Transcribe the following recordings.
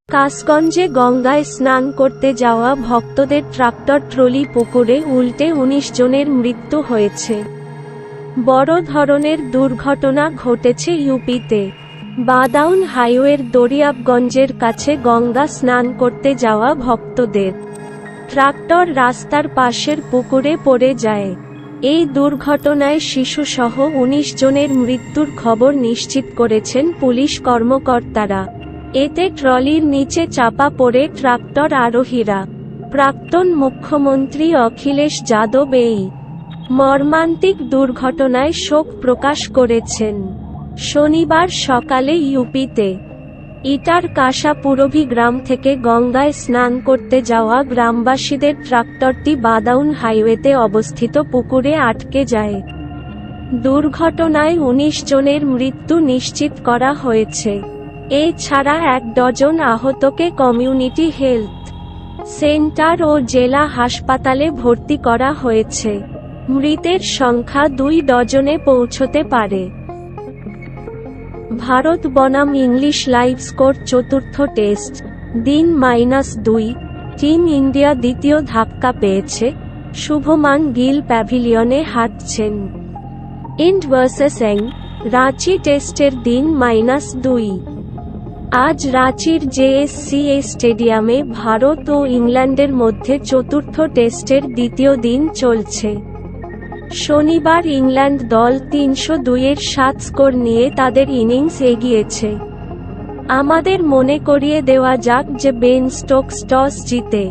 কাশগঞ্জে গঙ্গায় স্নান করতে যাওয়া ভক্তদের ট্রাক্টর ট্রলি পুকুরে উল্টে ১৯ জনের মৃত্যু হয়েছে। বড় ধরনের দুর্ঘটনা ঘটেছে ইউপিতে। বাদাউন হাইওয়ের দরিয়াবগঞ্জের কাছে গঙ্গা স্নান করতে যাওয়া ভক্তদের ট্রাক্টর রাস্তার পাশের পুকুরে পড়ে যায়। এই দুর্ঘটনায় শিশুসহ ১৯ জনের মৃত্যুর খবর নিশ্চিত করেছেন পুলিশ কর্মকর্তারা। এতে ট্রলির নিচে চাপা পড়ে ট্রাক্টর আরোহীরা। প্রাক্তন মুখ্যমন্ত্রী অখিলেশ যাদব এই মর্মান্তিক দুর্ঘটনায় শোক প্রকাশ করেছেন। শনিবার সকালে ইউপিতে ইটার কাশা পুরভি গ্রাম থেকে গঙ্গায় স্নান করতে যাওয়া গ্রামবাসীদের ট্রাক্টরটি বাদাউন হাইওয়েতে অবস্থিত পুকুরে আটকে যায়। দুর্ঘটনায় ১৯ জনের মৃত্যু নিশ্চিত করা হয়েছে। এছাড়া ১ ডজন আহতকে কমিউনিটি হেলথ সেন্টার ও জেলা হাসপাতালে ভর্তি করা হয়েছে। মৃতের সংখ্যা ২ ডজনে পৌঁছতে পারে। ভারত বনাম ইংলিশ লাইভ স্কোর চতুর্থ টেস্ট, দিন -২। টিম ইন্ডিয়া দ্বিতীয় ধাক্কা পেয়েছে, শুভমান গিল প্যাভিলিয়নে হাঁটছেন। ইন্ড ভার্সেস এং, রাঁচি টেস্টের দিন -২। আজ রাঁচির জেএসসিএ স্টেডিয়ামে ভারত ও ইংল্যান্ডের মধ্যে চতুর্থ টেস্টের দ্বিতীয় দিন চলছে। শনিবার ইংল্যান্ড দল ৩০২-এর ৭ স্কোর নিয়ে তাদের ইনিংস এগিয়েছে। আমাদের মনে করিয়ে দেওয়া যাক যে বেন স্টোকস টস জিতে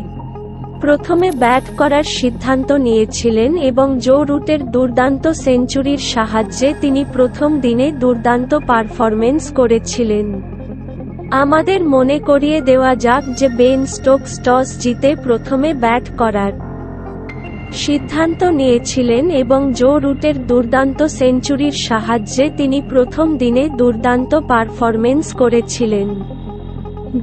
প্রথমে ব্যাট করার সিদ্ধান্ত নিয়েছিলেন এবং জো রুটের দুর্দান্ত সেঞ্চুরির সাহায্যে তিনি প্রথম দিনে দুর্দান্ত পারফরম্যান্স করেছিলেন। আমাদের মনে করিয়ে দেওয়া যাক যে বেন স্টোকস টস জিতে প্রথমে ব্যাট করার সিদ্ধান্ত নিয়েছিলেন এবং জো রুটের দুর্দান্ত সেঞ্চুরির সাহায্যে তিনি প্রথম দিনে দুর্দান্ত পারফরম্যান্স করেছিলেন।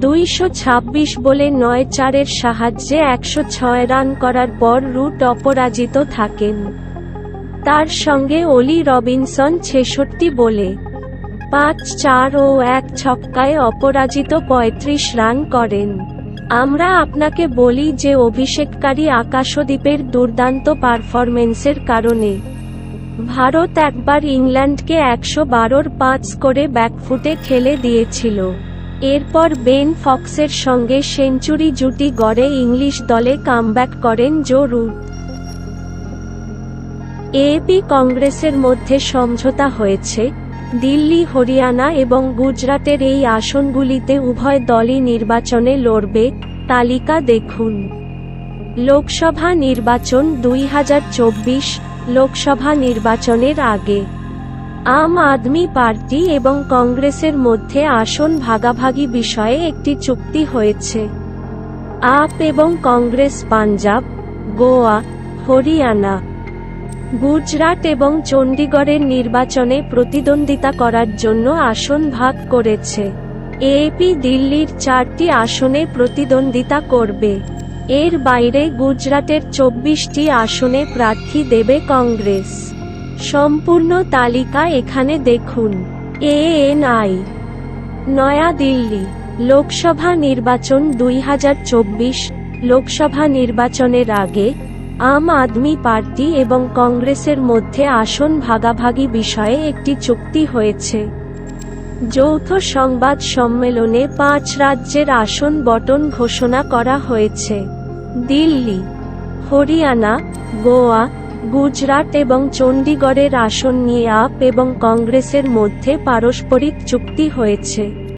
২২৬ বলে ৯-৪-এর সাহায্যে ১০৬ রান করার পর রুট অপরাজিত থাকেন। তার সঙ্গে অলি রবিনসন ৬৬ বলে ৫-৪ ও ১ ছক্কায় অপরাজিত ৩৫ রান করেন। আমরা আপনাকে বলি যে অভিষেককারী আকাশদ্বীপের দুর্দান্ত পারফরম্যান্সের কারণে ভারত একবার ইংল্যান্ডকে ১১২-র ৫ স্কোরে ব্যাকফুটে ঠেলে দিয়েছিল। এরপর বেন ফক্সের সঙ্গে সেঞ্চুরি জুটি গড়ে ইংলিশ দলে কামব্যাক করেন জো রুট। এএপি কংগ্রেসের মধ্যে সমঝোতা হয়েছে। দিল্লি, হরিয়ানা এবং গুজরাটের এই আসনগুলিতে উভয় দলই নির্বাচনে লড়বে। তালিকা দেখুন। লোকসভা নির্বাচন ২০২৪। লোকসভা নির্বাচনের আগে আম আদমি পার্টি এবং কংগ্রেসের মধ্যে আসন ভাগাভাগি বিষয়ে একটি চুক্তি হয়েছে। আপ এবং কংগ্রেস পাঞ্জাব, গোয়া, হরিয়ানা, গুজরাট এবং চণ্ডীগড়ের নির্বাচনে প্রতিদ্বন্দ্বিতা করার জন্য আসন ভাগ করেছে। এএপি দিল্লির ৪টি আসনে প্রতিদ্বন্দ্বিতা করবে। এর বাইরে গুজরাটের ২৪টি আসনে প্রার্থী দেবে কংগ্রেস। সম্পূর্ণ তালিকা এখানে দেখুন। এএনআই, নয়াদিল্লি। লোকসভা নির্বাচন ২০২৪। লোকসভা নির্বাচনের আগে আম আদমি পার্টি এবং কংগ্রেসের মধ্যে আসন ভাগাভাগি বিষয়ে একটি চুক্তি হয়েছে। যৌথ সংবাদ সম্মেলনে ৫ রাজ্যের আসন বণ্টন ঘোষণা করা হয়েছে। দিল্লি, হরিয়ানা, গোয়া, গুজরাট এবং চণ্ডীগড়ের আসন নিয়ে আপ এবং কংগ্রেসের মধ্যে পারস্পরিক চুক্তি হয়েছে।